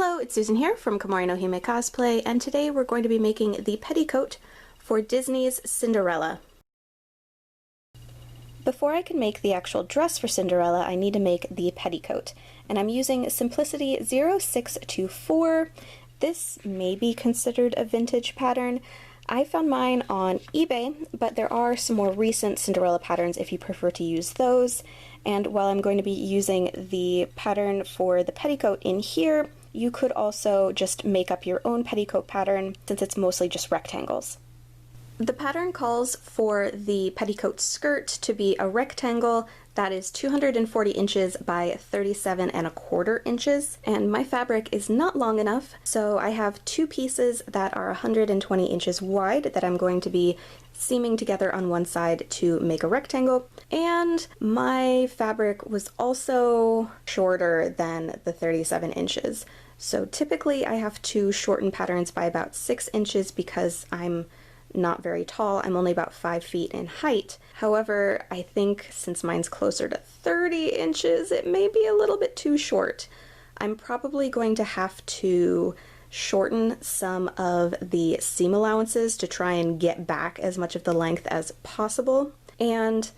Hello, it's Susan here from Cinderella Cosplay, and today we're going to be making the petticoat for Disney's Cinderella. Before I can make the actual dress for Cinderella, I need to make the petticoat, and I'm using Simplicity 0624. This may be considered a vintage pattern. I found mine on eBay, but there are some more recent Cinderella patterns if you prefer to use those. And while I'm going to be using the pattern for the petticoat in here, you could also just make up your own petticoat pattern since it's mostly just rectangles. The pattern calls for the petticoat skirt to be a rectangle that is 240 inches by 37¼ inches, and my fabric is not long enough, so I have two pieces that are 120 inches wide that I'm going to be seaming together on one side to make a rectangle, and my fabric was also shorter than the 37 inches. So typically I have to shorten patterns by about 6 inches because I'm not very tall. I'm only about 5 feet in height. However, I think since mine's closer to 30 inches, it may be a little bit too short. I'm probably going to have to shorten some of the seam allowances to try and get back as much of the length as possible. And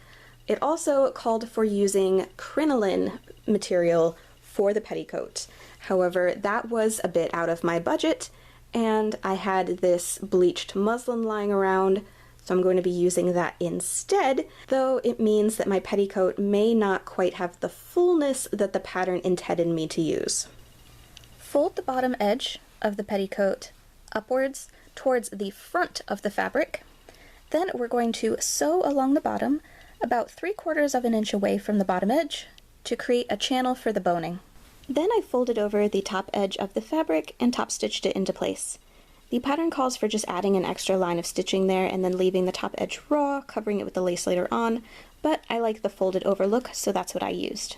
it also called for using crinoline material for the petticoat. However, that was a bit out of my budget, and I had this bleached muslin lying around, so I'm going to be using that instead, though it means that my petticoat may not quite have the fullness that the pattern intended me to use. Fold the bottom edge of the petticoat upwards towards the front of the fabric. Then we're going to sew along the bottom about 3/4 inch away from the bottom edge to create a channel for the boning. Then I folded over the top edge of the fabric and top stitched it into place. The pattern calls for just adding an extra line of stitching there and then leaving the top edge raw, covering it with the lace later on, but I like the folded over look, so that's what I used.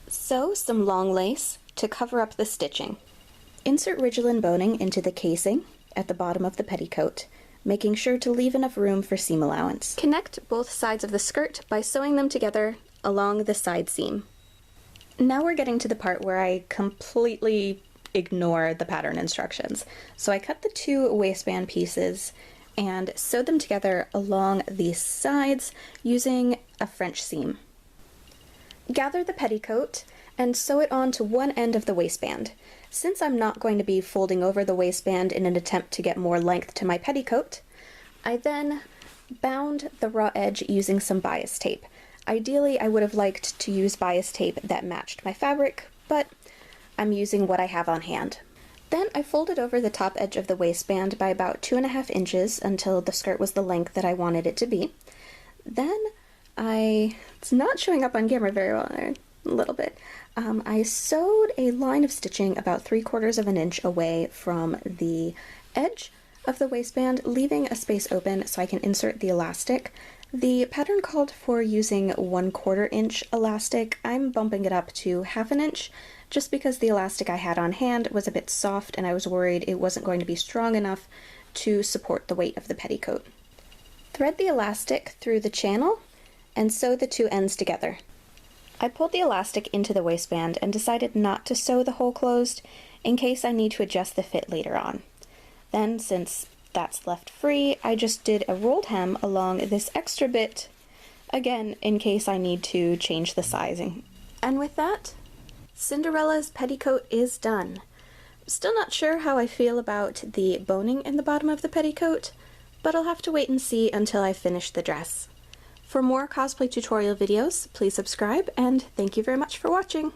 Sew some long lace to cover up the stitching. Insert Ridgeline boning into the casing at the bottom of the petticoat, making sure to leave enough room for seam allowance. Connect both sides of the skirt by sewing them together along the side seam. Now we're getting to the part where I completely ignore the pattern instructions. So I cut the two waistband pieces and sewed them together along the sides using a French seam. Gather the petticoat and sew it onto one end of the waistband. Since I'm not going to be folding over the waistband in an attempt to get more length to my petticoat, I then bound the raw edge using some bias tape. Ideally, I would have liked to use bias tape that matched my fabric, but I'm using what I have on hand. Then I folded over the top edge of the waistband by about 2½ inches until the skirt was the length that I wanted it to be. Then it's not showing up on camera very well, a little bit. I sewed a line of stitching about 3/4 inch away from the edge of the waistband, leaving a space open so I can insert the elastic. The pattern called for using 1/4 inch elastic. I'm bumping it up to 1/2 inch just because the elastic I had on hand was a bit soft and I was worried it wasn't going to be strong enough to support the weight of the petticoat. Thread the elastic through the channel and sew the two ends together. I pulled the elastic into the waistband and decided not to sew the hole closed in case I need to adjust the fit later on. Then, since that's left free, I just did a rolled hem along this extra bit, again, in case I need to change the sizing. And with that, Cinderella's petticoat is done. Still not sure how I feel about the boning in the bottom of the petticoat, but I'll have to wait and see until I finish the dress. For more cosplay tutorial videos, please subscribe, and thank you very much for watching!